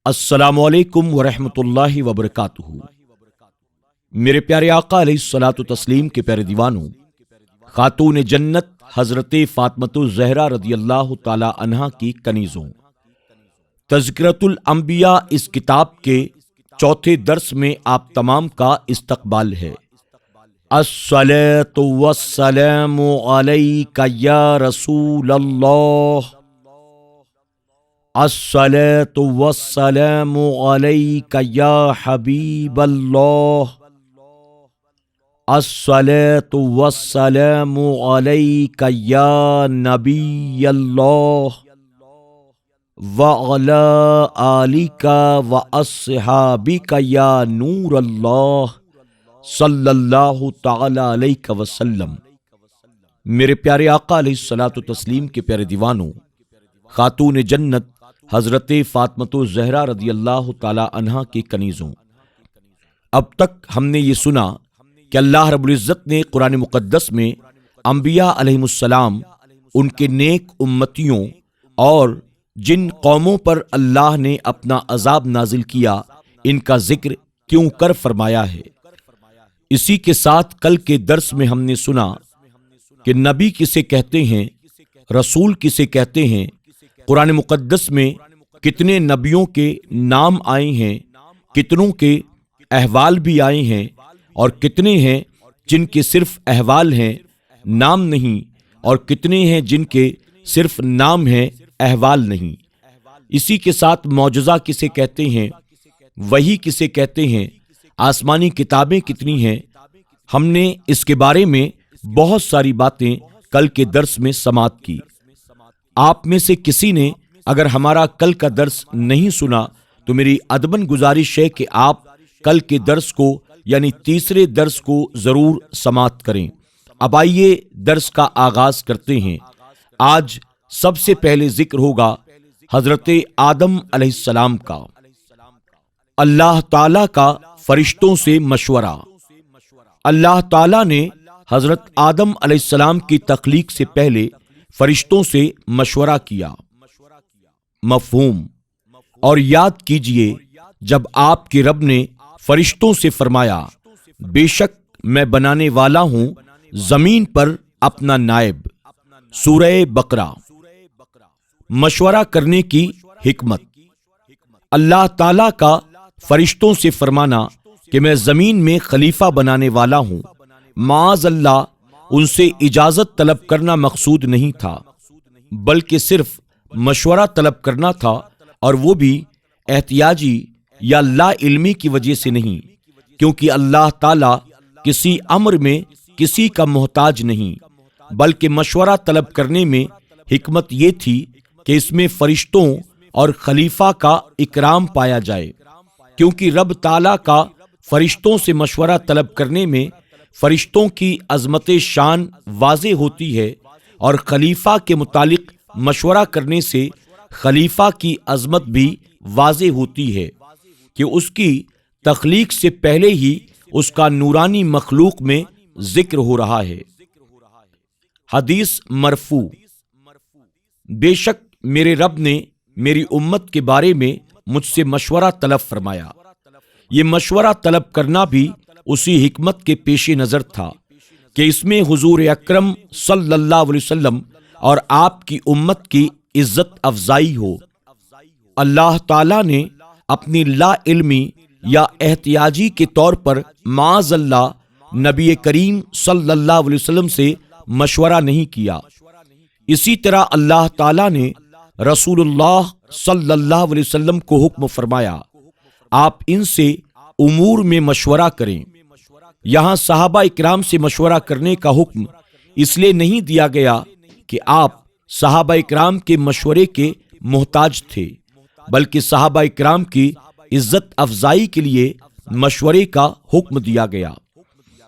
السلام علیکم ورحمۃ اللہ وبرکاتہ۔ میرے پیارے آقا علیہ الصلاۃ والتسلیم کے پیارے دیوانوں، خاتون جنت حضرت فاطمۃ الزہرا رضی اللہ تعالی عنہا کی کنیزوں، تذکرۃ الانبیاء اس کتاب کے چوتھے درس میں آپ تمام کا استقبال ہے۔ الصلاۃ والسلام علیک یا رسول اللہ، الصلاۃ والسلام علیک یا حبیب اللہ، الصلاۃ والسلام علیک یا نبی اللہ، وعلی آلک واصحابک یا نور اللہ، صلی اللہ تعالی علیہ وسلم۔ میرے پیارے آقا علیہ الصلاۃ والتسلیم کے پیارے دیوانوں، خاتون جنت حضرت فاطمۃ الزہرا رضی اللہ تعالی عنہا کی کنیزوں، اب تک ہم نے یہ سنا کہ اللہ رب العزت نے قرآن مقدس میں انبیاء علیہم السلام، ان کے نیک امتیوں اور جن قوموں پر اللہ نے اپنا عذاب نازل کیا، ان کا ذکر کیوں کر فرمایا ہے۔ اسی کے ساتھ کل کے درس میں ہم نے سنا کہ نبی کسے کہتے ہیں، رسول کسے کہتے ہیں، قرآن مقدس میں کتنے نبیوں کے نام آئے ہیں، کتنوں کے احوال بھی آئے ہیں، اور کتنے ہیں جن کے صرف احوال ہیں، نام نہیں، اور کتنے ہیں جن کے صرف نام ہیں، احوال نہیں۔ اسی کے ساتھ معجزہ کسے کہتے ہیں، وحی کسے کہتے ہیں، آسمانی کتابیں کتنی ہیں، ہم نے اس کے بارے میں بہت ساری باتیں کل کے درس میں سماعت کی۔ آپ میں سے کسی نے اگر ہمارا کل کا درس نہیں سنا تو میری ادباً گزارش ہے کہ آپ کل کے درس کو یعنی تیسرے درس کو ضرور سماعت کریں۔ اب آئیے درس کا آغاز کرتے ہیں۔ آج سب سے پہلے ذکر ہوگا حضرت آدم علیہ السلام کا۔ اللہ تعالیٰ کا فرشتوں سے مشورہ۔ اللہ تعالیٰ نے حضرت آدم علیہ السلام کی تخلیق سے پہلے فرشتوں سے مشورہ کیا۔ مفہوم۔ اور یاد کیجئے جب آپ کے رب نے فرشتوں سے فرمایا، بے شک میں بنانے والا ہوں زمین پر اپنا نائب۔ سورہ بقرہ۔ مشورہ کرنے کی حکمت۔ اللہ تعالیٰ کا فرشتوں سے فرمانا کہ میں زمین میں خلیفہ بنانے والا ہوں، معاذ اللہ ان سے اجازت طلب کرنا مقصود نہیں تھا، بلکہ صرف مشورہ طلب کرنا تھا، اور وہ بھی احتیاجی یا لا علمی کی وجہ سے نہیں، کیونکہ اللہ تعالیٰ کسی امر میں کسی کا محتاج نہیں، بلکہ مشورہ طلب کرنے میں حکمت یہ تھی کہ اس میں فرشتوں اور خلیفہ کا اکرام پایا جائے، کیونکہ رب تعالیٰ کا فرشتوں سے مشورہ طلب کرنے میں فرشتوں کی عظمت شان واضح ہوتی ہے، اور خلیفہ کے متعلق مشورہ کرنے سے خلیفہ کی عظمت بھی واضح ہوتی ہے کہ اس کی تخلیق سے پہلے ہی اس کا نورانی مخلوق میں ذکر ہو رہا ہے۔ حدیث مرفوع۔ بے شک میرے رب نے میری امت کے بارے میں مجھ سے مشورہ طلب فرمایا۔ یہ مشورہ طلب کرنا بھی اسی حکمت کے پیش نظر تھا کہ اس میں حضور اکرم صلی اللہ علیہ وسلم اور آپ کی امت کی عزت افزائی ہو۔ اللہ تعالیٰ نے اپنی لا علمی یا احتیاجی کے طور پر معاذ اللہ نبی کریم صلی اللہ علیہ وسلم سے مشورہ نہیں کیا۔ اسی طرح اللہ تعالیٰ نے رسول اللہ صلی اللہ علیہ وسلم کو حکم فرمایا، آپ ان سے امور میں مشورہ کریں۔ یہاں صحابہ اکرام سے مشورہ کرنے کا حکم اس لیے نہیں دیا گیا کہ آپ صحابہ اکرام کے مشورے کے محتاج تھے، بلکہ صحابہ اکرام کی عزت افزائی کے لیے مشورے کا حکم دیا گیا،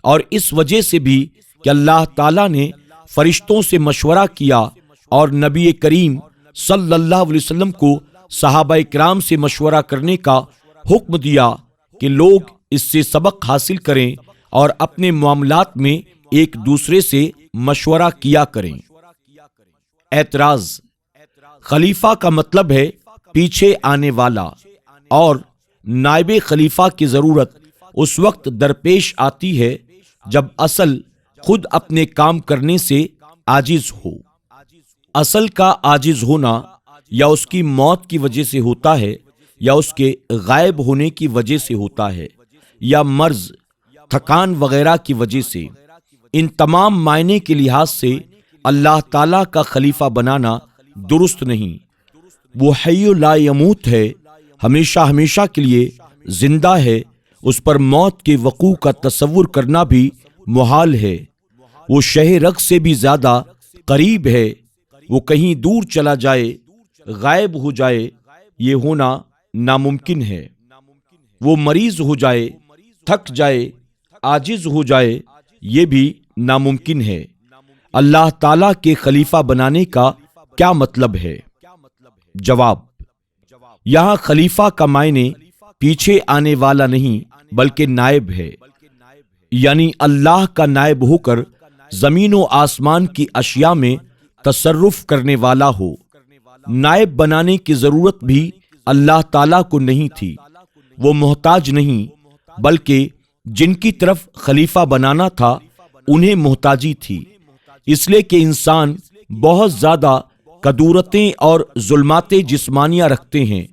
اور اس وجہ سے بھی کہ اللہ تعالیٰ نے فرشتوں سے مشورہ کیا اور نبی کریم صلی اللہ علیہ وسلم کو صحابہ اکرام سے مشورہ کرنے کا حکم دیا کہ لوگ اس سے سبق حاصل کریں اور اپنے معاملات میں ایک دوسرے سے مشورہ کیا کریں۔ اعتراض: خلیفہ کا مطلب ہے پیچھے آنے والا، اور نائب خلیفہ کی ضرورت اس وقت درپیش آتی ہے جب اصل خود اپنے کام کرنے سے عاجز ہو۔ اصل کا عاجز ہونا یا اس کی موت کی وجہ سے ہوتا ہے یا اس کے غائب ہونے کی وجہ سے ہوتا ہے یا مرض، تھکان وغیرہ کی وجہ سے۔ ان تمام معنی کے لحاظ سے اللہ تعالیٰ کا خلیفہ بنانا درست نہیں۔ وہ حی لا یموت ہے، ہمیشہ ہمیشہ کے لیے زندہ ہے، اس پر موت کے وقوع کا تصور کرنا بھی محال ہے۔ وہ شہ رگ سے بھی زیادہ قریب ہے، وہ کہیں دور چلا جائے، غائب ہو جائے، یہ ہونا ناممکن ہے۔ وہ مریض ہو جائے، تھک جائے، عاجز ہو جائے، یہ بھی ناممکن ہے۔ اللہ تعالیٰ کے خلیفہ بنانے کا کیا مطلب ہے؟ جواب: یہاں خلیفہ کا معنی پیچھے آنے والا نہیں بلکہ نائب ہے، یعنی اللہ کا نائب ہو کر زمین و آسمان کی اشیاء میں تصرف کرنے والا ہو۔ نائب بنانے کی ضرورت بھی اللہ تعالیٰ کو نہیں تھی، وہ محتاج نہیں، بلکہ جن کی طرف خلیفہ بنانا تھا انہیں محتاجی تھی، اس لیے کہ انسان بہت زیادہ کدورتیں اور ظلمات جسمانیہ رکھتے ہیں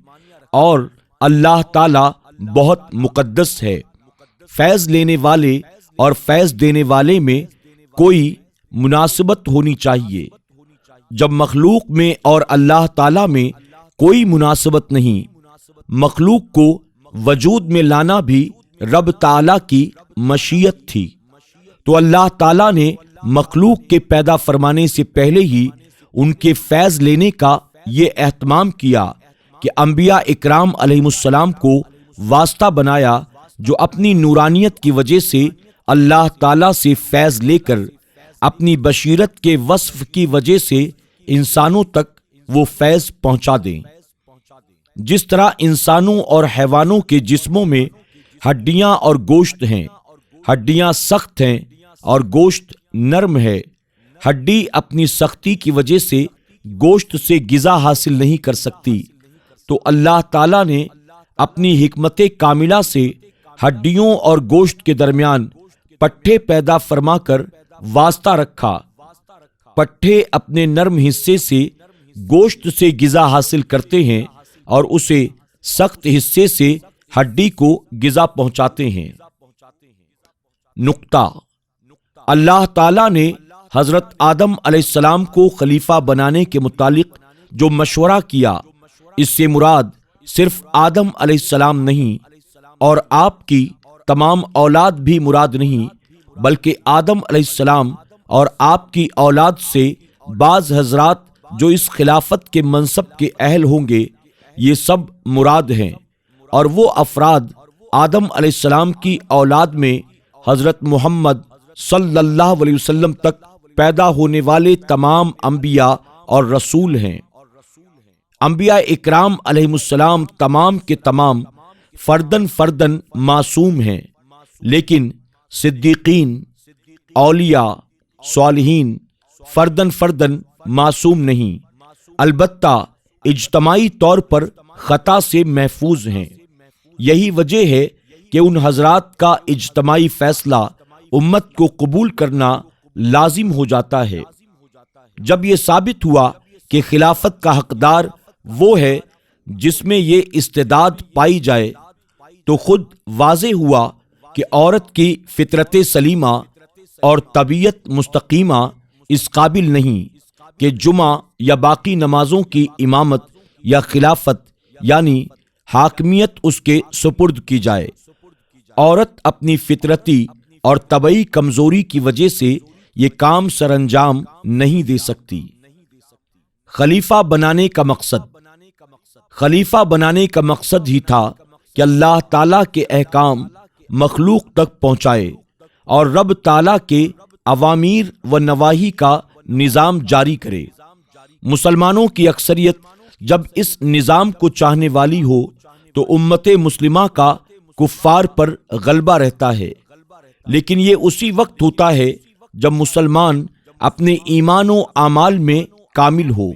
اور اللہ تعالیٰ بہت مقدس ہے۔ فیض لینے والے اور فیض دینے والے میں کوئی مناسبت ہونی چاہیے۔ جب مخلوق میں اور اللہ تعالیٰ میں کوئی مناسبت نہیں، مخلوق کو وجود میں لانا بھی رب تعالیٰ کی مشیت تھی، تو اللہ تعالیٰ نے مخلوق کے پیدا فرمانے سے پہلے ہی ان کے فیض لینے کا یہ اہتمام کیا کہ انبیاء اکرام علیہم السلام کو واسطہ بنایا، جو اپنی نورانیت کی وجہ سے اللہ تعالیٰ سے فیض لے کر اپنی بشیرت کے وصف کی وجہ سے انسانوں تک وہ فیض پہنچا دیں۔ جس طرح انسانوں اور حیوانوں کے جسموں میں ہڈیاں اور گوشت ہیں، ہڈیاں سخت ہیں اور گوشت نرم ہے، ہڈی اپنی سختی کی وجہ سے گوشت سے غذا حاصل نہیں کر سکتی، تو اللہ تعالیٰ نے اپنی حکمت کاملہ سے ہڈیوں اور گوشت کے درمیان پٹھے پیدا فرما کر واسطہ رکھا۔ پٹھے اپنے نرم حصے سے گوشت سے غذا حاصل کرتے ہیں اور اسے سخت حصے سے ہڈی کو غذا پہنچاتے ہیں۔ نقطہ: اللہ تعالیٰ نے حضرت آدم علیہ السلام کو خلیفہ بنانے کے متعلق جو مشورہ کیا، اس سے مراد صرف آدم علیہ السلام نہیں اور آپ کی تمام اولاد بھی مراد نہیں، بلکہ آدم علیہ السلام اور آپ کی اولاد سے بعض حضرات جو اس خلافت کے منصب کے اہل ہوں گے، یہ سب مراد ہیں۔ اور وہ افراد آدم علیہ السلام کی اولاد میں حضرت محمد صلی اللہ علیہ وسلم تک پیدا ہونے والے تمام انبیاء اور رسول ہیں۔ انبیاء اکرام علیہم السلام تمام کے تمام فردن فردن معصوم ہیں، لیکن صدیقین، اولیاء، صالحین فردن فردن معصوم نہیں، البتہ اجتماعی طور پر خطا سے محفوظ ہیں۔ یہی وجہ ہے کہ ان حضرات کا اجتماعی فیصلہ امت کو قبول کرنا لازم ہو جاتا ہے۔ جب یہ ثابت ہوا کہ خلافت کا حقدار وہ ہے جس میں یہ استعداد پائی جائے، تو خود واضح ہوا کہ عورت کی فطرت سلیمہ اور طبیعت مستقیمہ اس قابل نہیں کہ جمعہ یا باقی نمازوں کی امامت یا خلافت یعنی حاکمیت اس کے سپرد کی جائے۔ عورت اپنی فطرتی اور طبعی کمزوری کی وجہ سے یہ کام سر انجام نہیں دے سکتی۔ خلیفہ بنانے کا مقصد ہی تھا کہ اللہ تعالیٰ کے احکام مخلوق تک پہنچائے اور رب تعالیٰ کے اوامر و نواہی کا نظام جاری کرے۔ مسلمانوں کی اکثریت جب اس نظام کو چاہنے والی ہو تو امت مسلمہ کا کفار پر غلبہ رہتا ہے، لیکن یہ اسی وقت ہوتا ہے جب مسلمان اپنے ایمان و اعمال میں کامل ہو۔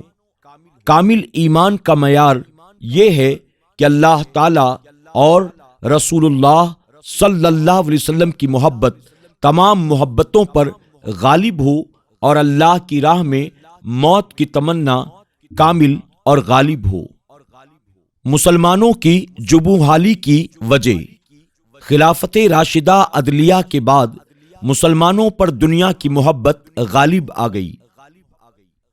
کامل ایمان کا معیار یہ ہے کہ اللہ تعالی اور رسول اللہ صلی اللہ علیہ وسلم کی محبت تمام محبتوں پر غالب ہو اور اللہ کی راہ میں موت کی تمنا کامل اور غالب ہو۔ مسلمانوں کی جبوں حالی کی وجہ۔ خلافت راشدہ عدلیہ کے بعد مسلمانوں پر دنیا کی محبت غالب آ گئی۔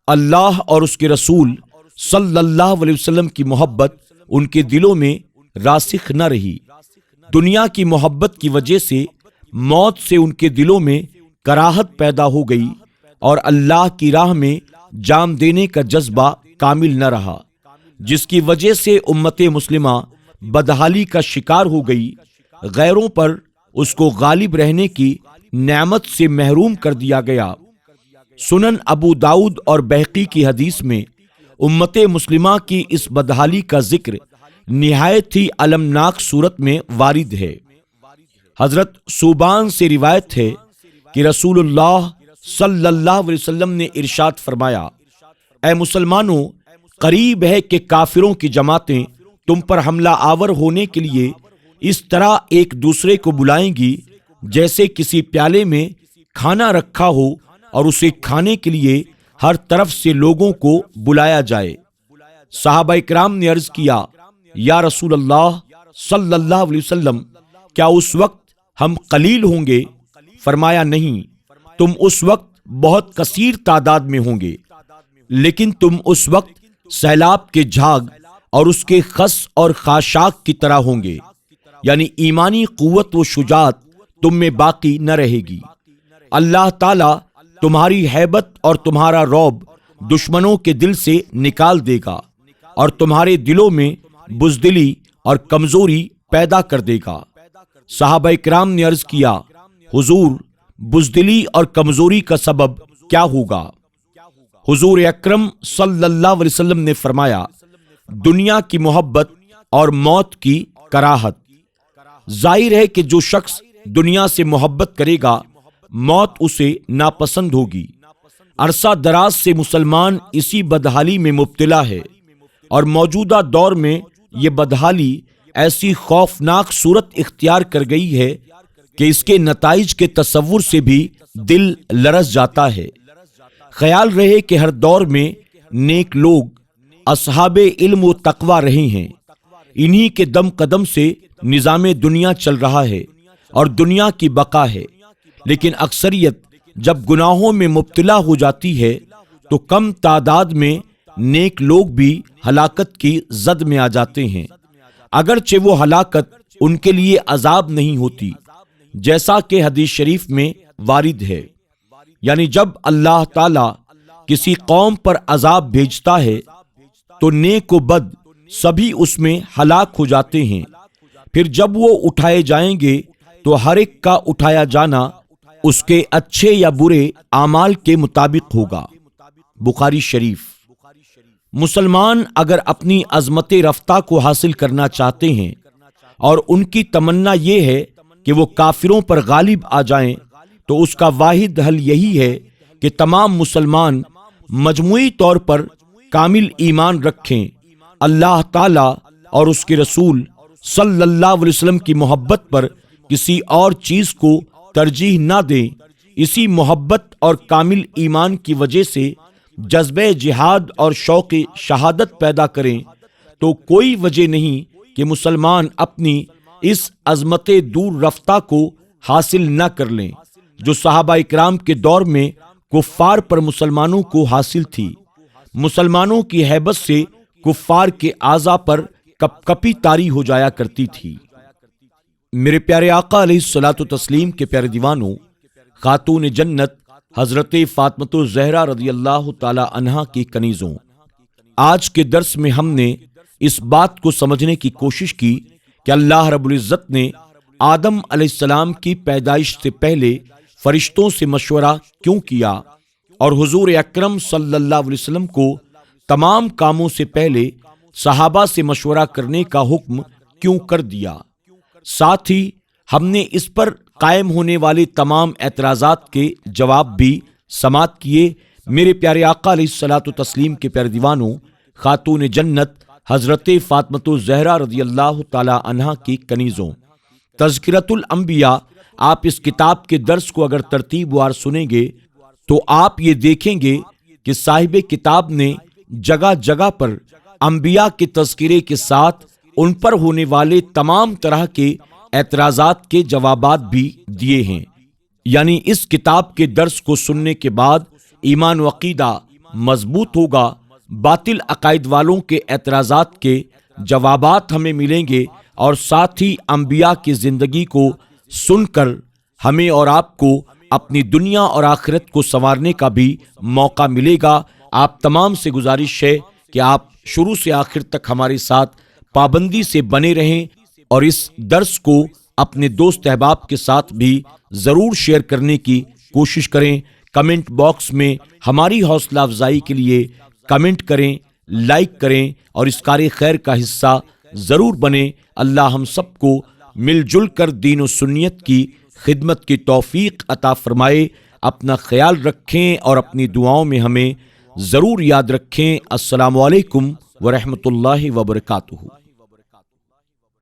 اللہ اور اس کے رسول صلی اللہ علیہ وسلم کی محبت ان کے دلوں میں راسخ نہ رہی۔ دنیا کی محبت کی وجہ سے موت سے ان کے دلوں میں کراہت پیدا ہو گئی اور اللہ کی راہ میں جان دینے کا جذبہ کامل نہ رہا، جس کی وجہ سے امت مسلمہ بدحالی کا شکار ہو گئی، غیروں پر اس کو غالب رہنے کی نعمت سے محروم کر دیا گیا۔ سنن ابو داؤد اور بہقی کی حدیث میں امت مسلمہ کی اس بدحالی کا ذکر نہایت ہی المناک صورت میں وارد ہے۔ حضرت صوبان سے روایت ہے کہ رسول اللہ صلی اللہ علیہ وسلم نے ارشاد فرمایا، اے مسلمانوں، قریب ہے کہ کافروں کی جماعتیں تم پر حملہ آور ہونے کے لیے اس طرح ایک دوسرے کو بلائیں گی جیسے کسی پیالے میں کھانا رکھا ہو اور اسے کھانے کے لیے ہر طرف سے لوگوں کو بلایا جائے۔ صحابہ کرام نے عرض کیا، یا رسول اللہ صلی اللہ علیہ وسلم، کیا اس وقت ہم قلیل ہوں گے؟ فرمایا، نہیں، تم اس وقت بہت کثیر تعداد میں ہوں گے، لیکن تم اس وقت سیلاب کے جھاگ اور اس کے خس اور خاشاک کی طرح ہوں گے، یعنی ایمانی قوت و شجاعت تم میں باقی نہ رہے گی۔ اللہ تعالیٰ تمہاری ہیبت اور تمہارا رعب دشمنوں کے دل سے نکال دے گا اور تمہارے دلوں میں بزدلی اور کمزوری پیدا کر دے گا۔ صحابہ کرام نے عرض کیا، حضور، بزدلی اور کمزوری کا سبب کیا ہوگا؟ حضور اکرم صلی اللہ علیہ وسلم نے فرمایا، دنیا کی محبت اور موت کی کراہت۔ ظاہر ہے کہ جو شخص دنیا سے محبت کرے گا، موت اسے ناپسند ہوگی۔ عرصہ دراز سے مسلمان اسی بدحالی میں مبتلا ہے اور موجودہ دور میں یہ بدحالی ایسی خوفناک صورت اختیار کر گئی ہے کہ اس کے نتائج کے تصور سے بھی دل لرز جاتا ہے۔ خیال رہے کہ ہر دور میں نیک لوگ اصحاب علم و تقوی رہے ہیں، انہی کے دم قدم سے نظام دنیا چل رہا ہے اور دنیا کی بقا ہے، لیکن اکثریت جب گناہوں میں مبتلا ہو جاتی ہے تو کم تعداد میں نیک لوگ بھی ہلاکت کی زد میں آ جاتے ہیں، اگرچہ وہ ہلاکت ان کے لیے عذاب نہیں ہوتی، جیسا کہ حدیث شریف میں وارد ہے۔ یعنی جب اللہ تعالی کسی قوم پر عذاب بھیجتا ہے تو نیک و بد سبھی اس میں ہلاک ہو جاتے ہیں، پھر جب وہ اٹھائے جائیں گے تو ہر ایک کا اٹھایا جانا اس کے اچھے یا برے اعمال کے مطابق ہوگا۔ بخاری شریف۔ مسلمان اگر اپنی عظمت رفتہ کو حاصل کرنا چاہتے ہیں اور ان کی تمنا یہ ہے کہ وہ کافروں پر غالب آ جائیں، تو اس کا واحد حل یہی ہے کہ تمام مسلمان مجموعی طور پر کامل ایمان رکھیں، اللہ تعالی اور اس کے رسول صلی اللہ علیہ وسلم کی محبت پر کسی اور چیز کو ترجیح نہ دیں۔ اسی محبت اور کامل ایمان کی وجہ سے جذبہ جہاد اور شوق شہادت پیدا کریں، تو کوئی وجہ نہیں کہ مسلمان اپنی اس عظمت دور رفتہ کو حاصل نہ کر لیں جو صحابہ اکرام کے دور میں کفار پر مسلمانوں کو حاصل تھی۔ مسلمانوں کی ہیبت سے کفار کے اعضاء پر کپ کپی طاری ہو جایا کرتی تھی۔ میرے پیارے آقا علیہ الصلوۃ والتسلیم کے پیارے دیوانوں، خاتون جنت حضرت فاطمۃ الزہرا رضی اللہ تعالی عنہا کی کنیزوں، آج کے درس میں ہم نے اس بات کو سمجھنے کی کوشش کی کہ اللہ رب العزت نے آدم علیہ السلام کی پیدائش سے پہلے فرشتوں سے مشورہ کیوں کیا اور حضور اکرم صلی اللہ علیہ وسلم کو تمام کاموں سے پہلے صحابہ سے مشورہ کرنے کا حکم کیوں کر دیا۔ ساتھ ہی ہم نے اس پر قائم ہونے والے تمام اعتراضات کے جواب بھی سماعت کیے۔ میرے پیارے آقا علیہ الصلوۃ والتسلیم کے پیارے دیوانوں، خاتون جنت حضرت فاطمۃ الزہرا رضی اللہ تعالی عنہا کی کنیزوں۔ تذکرۃ الانبیاء، آپ اس کتاب کے درس کو اگر ترتیب وار سنیں گے تو آپ یہ دیکھیں گے کہ صاحب کتاب نے جگہ جگہ پر انبیاء کے تذکرے کے ساتھ ان پر ہونے والے تمام طرح کے اعتراضات کے جوابات بھی دیے ہیں۔ یعنی اس کتاب کے درس کو سننے کے بعد ایمان و عقیدہ مضبوط ہوگا، باطل عقائد والوں کے اعتراضات کے جوابات ہمیں ملیں گے، اور ساتھ ہی انبیاء کی زندگی کو سن کر ہمیں اور آپ کو اپنی دنیا اور آخرت کو سنوارنے کا بھی موقع ملے گا۔ آپ تمام سے گزارش ہے کہ آپ شروع سے آخر تک ہمارے ساتھ پابندی سے بنے رہیں، اور اس درس کو اپنے دوست احباب کے ساتھ بھی ضرور شیئر کرنے کی کوشش کریں۔ کمنٹ باکس میں ہماری حوصلہ افزائی کے لیے کمنٹ کریں، لائک کریں، اور اس کار خیر کا حصہ ضرور بنیں۔ اللہ ہم سب کو مل جل کر دین و سنیت کی خدمت کی توفیق عطا فرمائے۔ اپنا خیال رکھیں اور اپنی دعاؤں میں ہمیں ضرور یاد رکھیں۔ السلام علیکم ورحمۃ اللہ وبرکاتہ۔